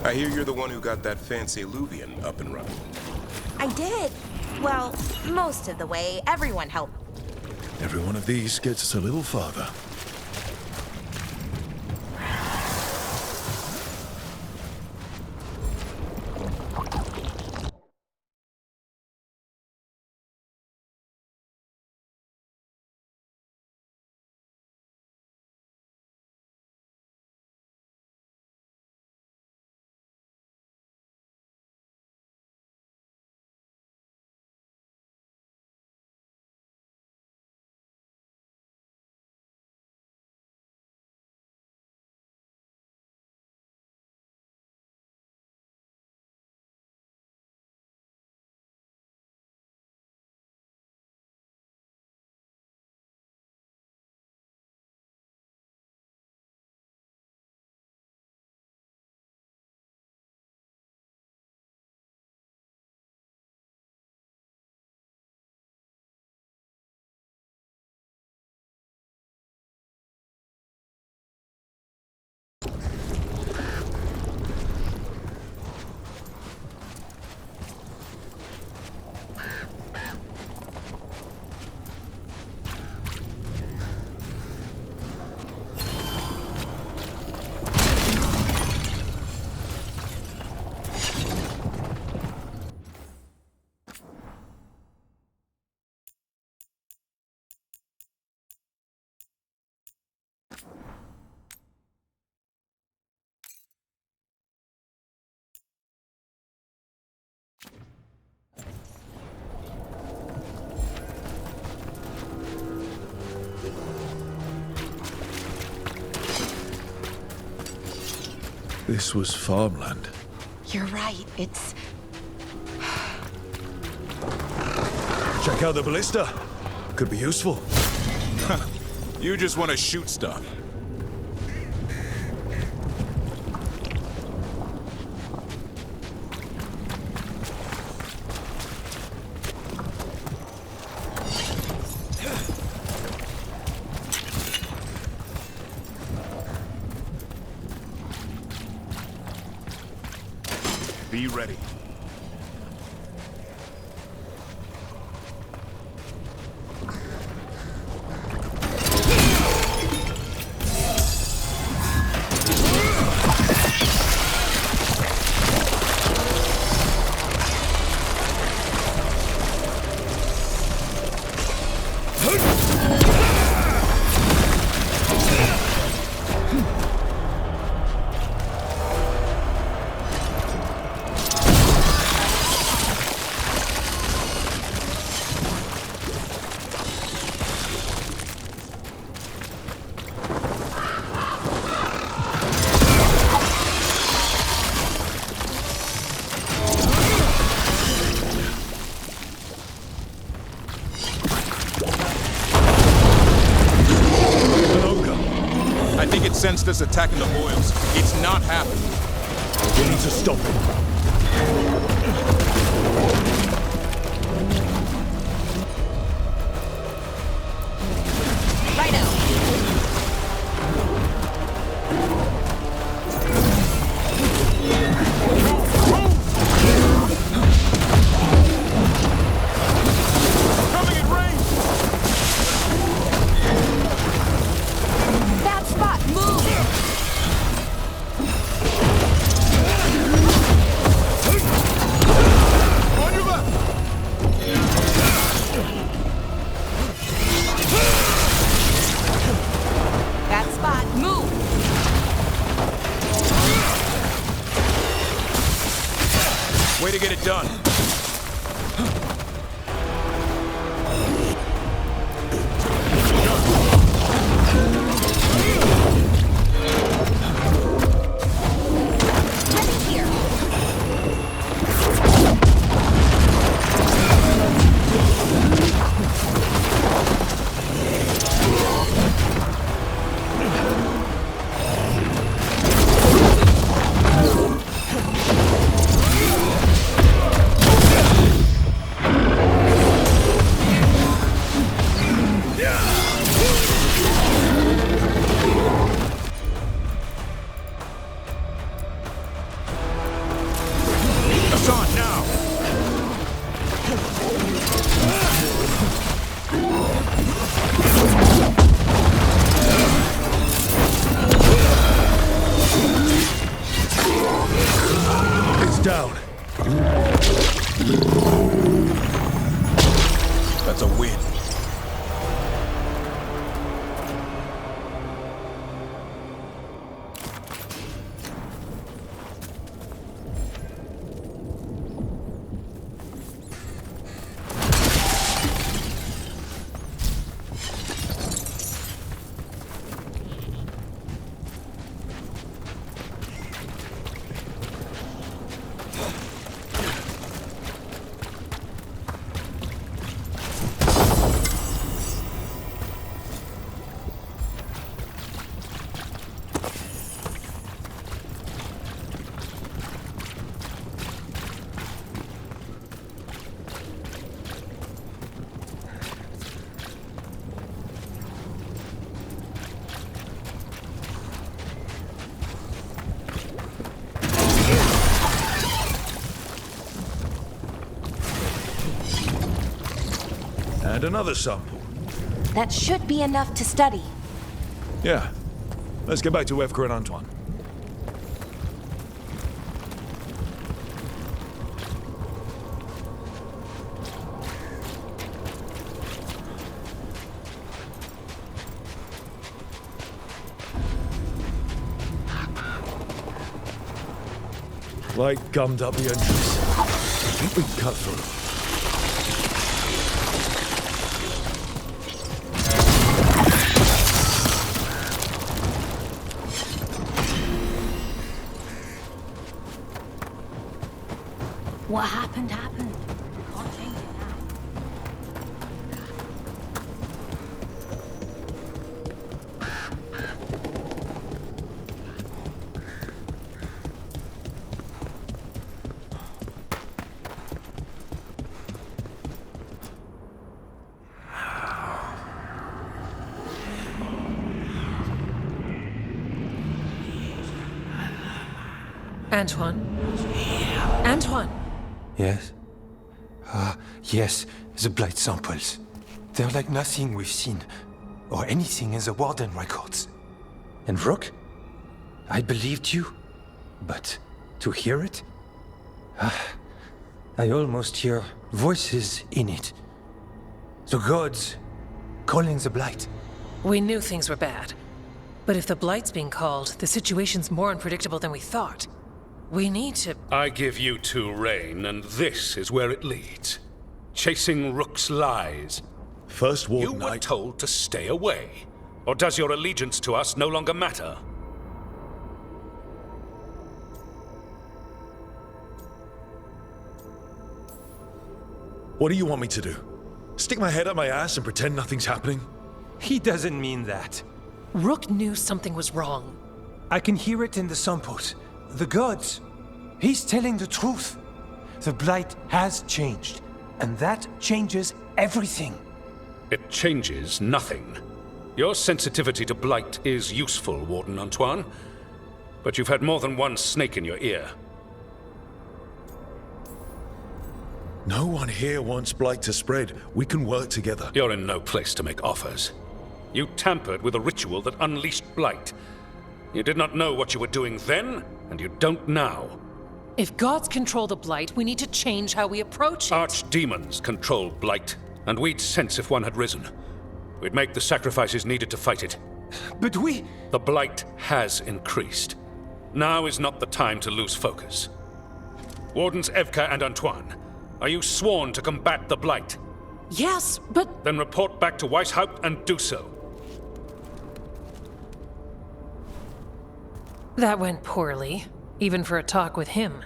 I hear you're the one who got that fancy Luvian up and running. I did. Well, most of the way. Everyone helped. Every one of these gets us a little farther. This was farmland. You're right. It's... Check out the ballista. Could be useful. You just want to shoot stuff. Be ready. I think it sensed us attacking the boils. It's not happening. We need to stop it. Way to get it done. And another sample. That should be enough to study. Yeah. Let's get back to Veilguard and Antoine. Light gummed up the entrance. I think we can cut through. What happened. Can't change it now. Antoine? Antoine! Yes? Yes, the blight samples. They're like nothing we've seen, or anything in the Warden records. And Rook? I believed you, but to hear it? I almost hear voices in it. The gods calling the blight. We knew things were bad. But if the Blight's being called, the situation's more unpredictable than we thought. We need to... I give you two reign, and this is where it leads. Chasing Rook's lies. First You Warden, were told to stay away. Or does your allegiance to us no longer matter? What do you want me to do? Stick my head up my ass and pretend nothing's happening? He doesn't mean that. Rook knew something was wrong. I can hear it in the samples. The gods. He's telling the truth. The blight has changed, and that changes everything. It changes nothing. Your sensitivity to blight is useful, Warden Antoine. But you've had more than one snake in your ear. No one here wants blight to spread. We can work together. You're in no place to make offers. You tampered with a ritual that unleashed blight. You did not know what you were doing then, and you don't now. If gods control the Blight, we need to change how we approach it. Archdemons control blight, and we'd sense if one had risen. We'd make the sacrifices needed to fight it. But we... The blight has increased. Now is not the time to lose focus. Wardens Evka and Antoine, are you sworn to combat the blight? Yes, but... Then report back to Weishaupt and do so. That went poorly, even for a talk with him.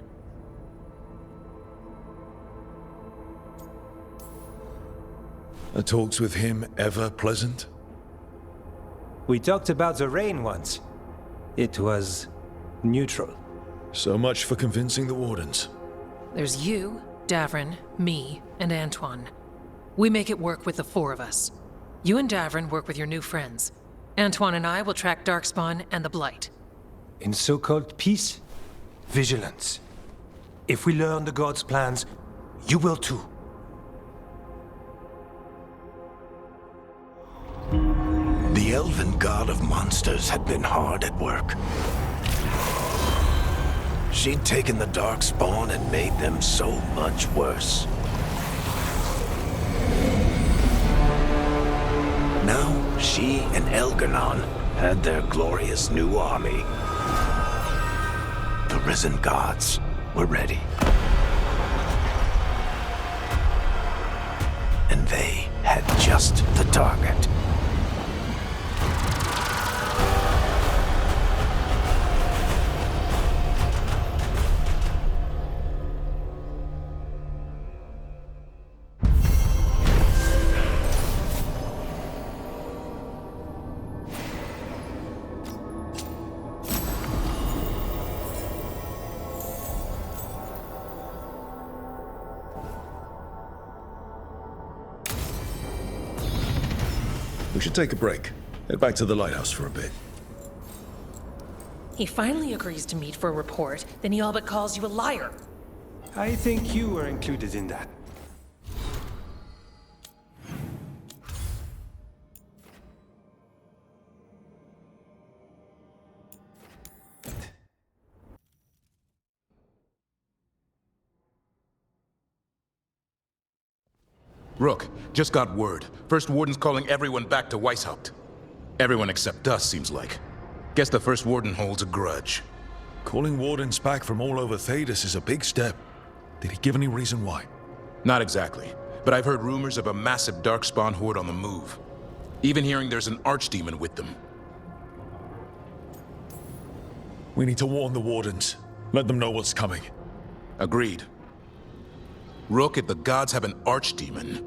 Are talks with him ever pleasant? We talked about the rain once. It was neutral. So much for convincing the Wardens. There's you, Davrin, me, and Antoine. We make it work with the four of us. You and Davrin work with your new friends. Antoine and I will track Darkspawn and the Blight. In so-called peace, vigilance. If we learn the gods' plans, you will too. The elven god of monsters had been hard at work. She'd taken the Darkspawn and made them so much worse. Now, she and Elgarnon had their glorious new army. The risen gods were ready. And they had just the target. We should take a break. Head back to the lighthouse for a bit. He finally agrees to meet for a report, then he all but calls you a liar. I think you were included in that. Rook, just got word. First Warden's calling everyone back to Weishaupt. Everyone except us, seems like. Guess the First Warden holds a grudge. Calling wardens back from all over Thedas is a big step. Did he give any reason why? Not exactly, but I've heard rumors of a massive Darkspawn horde on the move. Even hearing there's an archdemon with them. We need to warn the wardens. Let them know what's coming. Agreed. Rook, if the gods have an archdemon,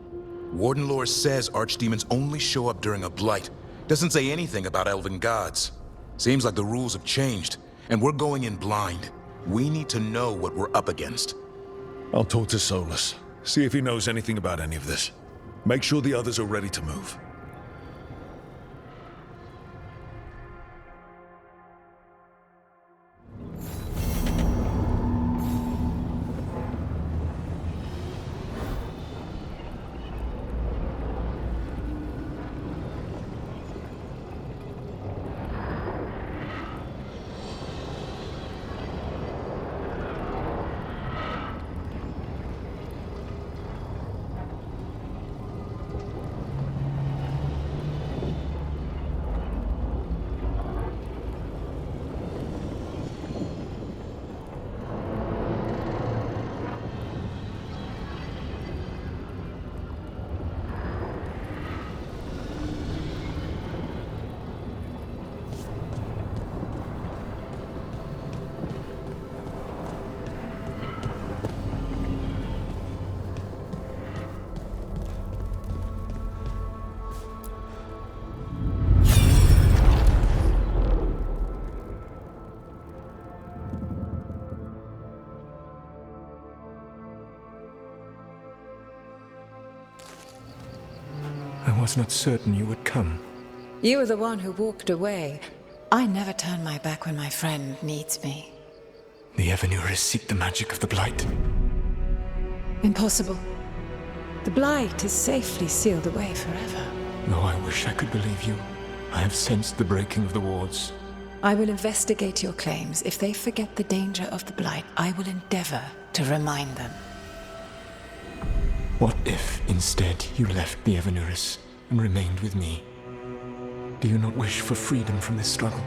Warden lore says archdemons only show up during a blight. Doesn't say anything about elven gods. Seems like the rules have changed, and we're going in blind. We need to know what we're up against. I'll talk to Solus. See if he knows anything about any of this. Make sure the others are ready to move. I was not certain you would come. You were the one who walked away. I never turn my back when my friend needs me. The Evanurus seek the magic of the Blight. Impossible. The Blight is safely sealed away forever. Though I wish I could believe you. I have sensed the breaking of the wards. I will investigate your claims. If they forget the danger of the Blight, I will endeavor to remind them. What if, instead, you left the Evanurus and remained with me? Do you not wish for freedom from this struggle?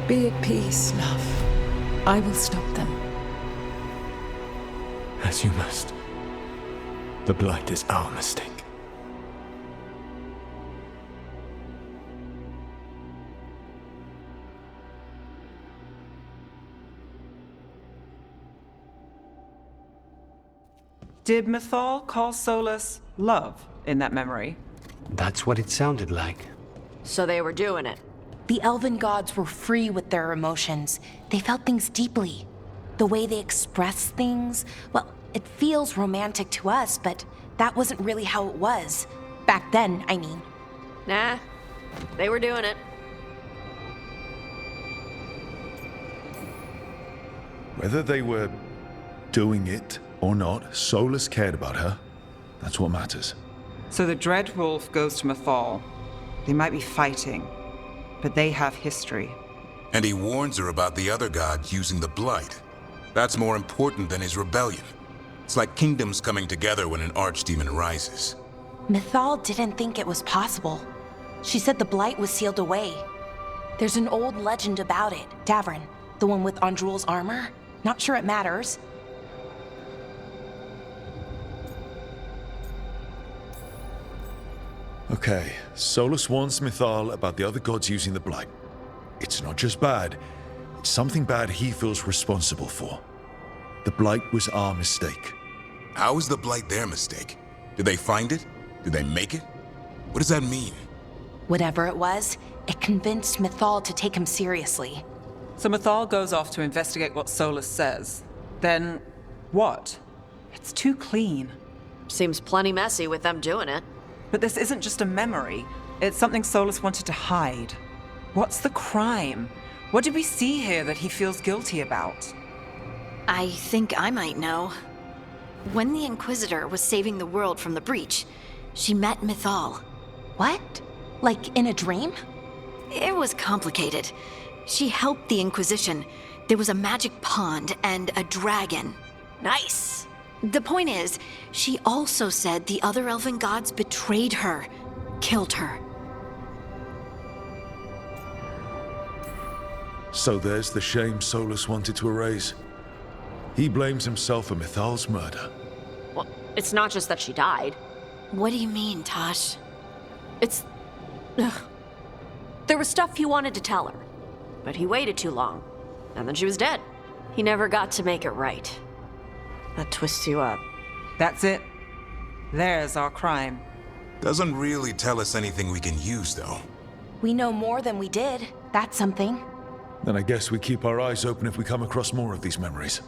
Be at peace, love. I will stop them. As you must. The Blight is our mistake. Did Mythal call Solus love in that memory? That's what it sounded like. So they were doing it. The elven gods were free with their emotions. They felt things deeply. The way they expressed things, well, it feels romantic to us, but that wasn't really how it was. Back then, I mean. Nah, they were doing it. Whether they were doing it or not, Solus cared about her. That's what matters. So the Dreadwolf goes to Mythal. They might be fighting, but they have history. And he warns her about the other god using the Blight. That's more important than his rebellion. It's like kingdoms coming together when an archdemon rises. Mythal didn't think it was possible. She said the Blight was sealed away. There's an old legend about it. Davrin, the one with Andrul's armor. Not sure it matters. Okay, Solus warns Mythal about the other gods using the Blight. It's not just bad, it's something bad he feels responsible for. The Blight was our mistake. How is the Blight their mistake? Did they find it? Did they make it? What does that mean? Whatever it was, it convinced Mythal to take him seriously. So Mythal goes off to investigate what Solus says. Then, what? It's too clean. Seems plenty messy with them doing it. But this isn't just a memory. It's something Solus wanted to hide. What's the crime? What did we see here that he feels guilty about? I think I might know. When the Inquisitor was saving the world from the breach, she met Mythal. What? Like in a dream? It was complicated. She helped the Inquisition. There was a magic pond and a dragon. Nice. The point is, she also said the other elven gods betrayed her, killed her. So there's the shame Solus wanted to erase. He blames himself for Mythal's murder. Well, it's not just that she died. What do you mean, Tosh? It's... Ugh. There was stuff he wanted to tell her, but he waited too long, and then she was dead. He never got to make it right. That twists you up. That's it. There's our crime. Doesn't really tell us anything we can use, though. We know more than we did. That's something. Then I guess we keep our eyes open if we come across more of these memories.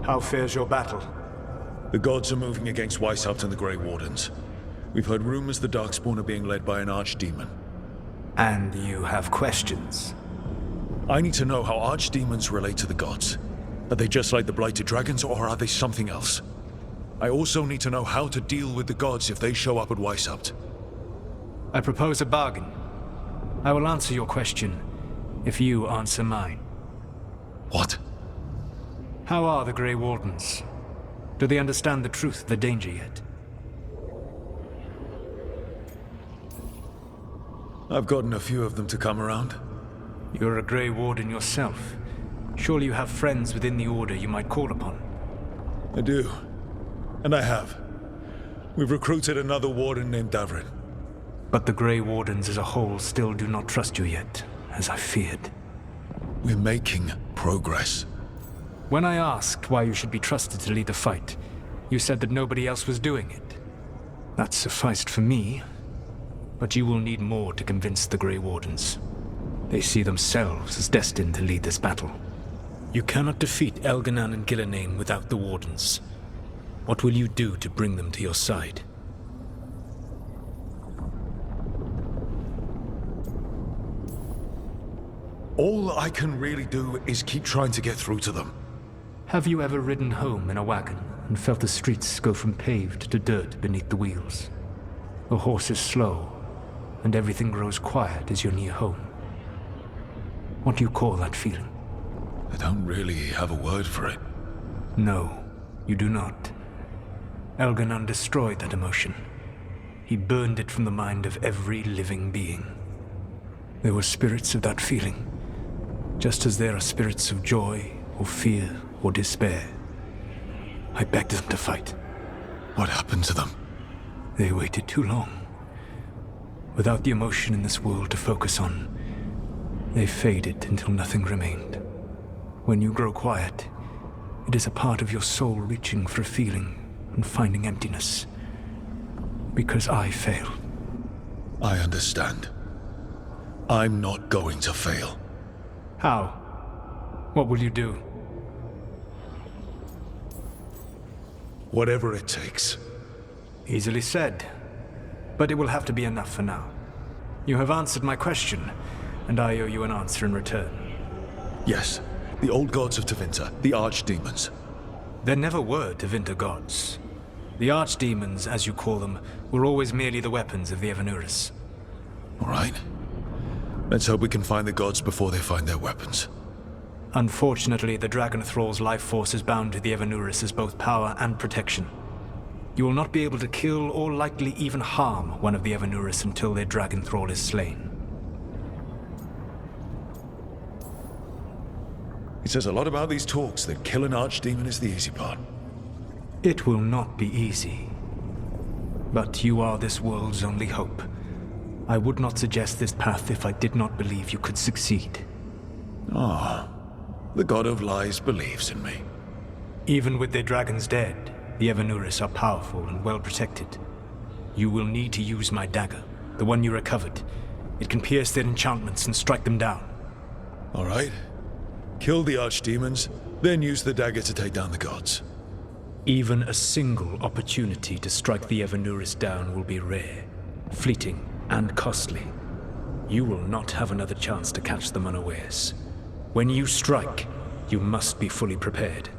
How fares your battle? The gods are moving against Weishaupt and the Grey Wardens. We've heard rumors the Darkspawn are being led by an archdemon. And you have questions? I need to know how archdemons relate to the gods. Are they just like the Blighted Dragons, or are they something else? I also need to know how to deal with the gods if they show up at Weishaupt. I propose a bargain. I will answer your question if you answer mine. What? How are the Grey Wardens? Do they understand the truth of the danger yet? I've gotten a few of them to come around. You're a Grey Warden yourself. Surely you have friends within the Order you might call upon. I do. And I have. We've recruited another Warden named Davrin. But the Grey Wardens as a whole still do not trust you yet, as I feared. We're making progress. When I asked why you should be trusted to lead the fight, you said that nobody else was doing it. That sufficed for me, but you will need more to convince the Grey Wardens. They see themselves as destined to lead this battle. You cannot defeat Elganan and Gillenane without the Wardens. What will you do to bring them to your side? All I can really do is keep trying to get through to them. Have you ever ridden home in a wagon and felt the streets go from paved to dirt beneath the wheels? The horse is slow, and everything grows quiet as you're near home. What do you call that feeling? I don't really have a word for it. No, you do not. Elganan destroyed that emotion. He burned it from the mind of every living being. There were spirits of that feeling, just as there are spirits of joy, or fear, or despair. I begged them to fight. What happened to them? They waited too long. Without the emotion in this world to focus on, they faded until nothing remained. When you grow quiet, it is a part of your soul reaching for a feeling and finding emptiness. Because I failed. I understand. I'm not going to fail. How? What will you do? Whatever it takes. Easily said. But it will have to be enough for now. You have answered my question, and I owe you an answer in return. Yes, the old gods of Tevinter, the archdemons. There never were Tevinter gods. The archdemons, as you call them, were always merely the weapons of the Evanuris. All right. Let's hope we can find the gods before they find their weapons. Unfortunately, the Dragon Thrall's life force is bound to the Evanuris as both power and protection. You will not be able to kill or likely even harm one of the Evanuris until their Dragon Thrall is slain. It says a lot about these talks that kill an archdemon is the easy part. It will not be easy. But you are this world's only hope. I would not suggest this path if I did not believe you could succeed. Ah, the God of Lies believes in me. Even with their dragons dead, the Evanuris are powerful and well protected. You will need to use my dagger, the one you recovered. It can pierce their enchantments and strike them down. All right. Kill the archdemons, then use the dagger to take down the gods. Even a single opportunity to strike the Evanuris down will be rare, fleeting, and costly. You will not have another chance to catch them unawares. When you strike, you must be fully prepared.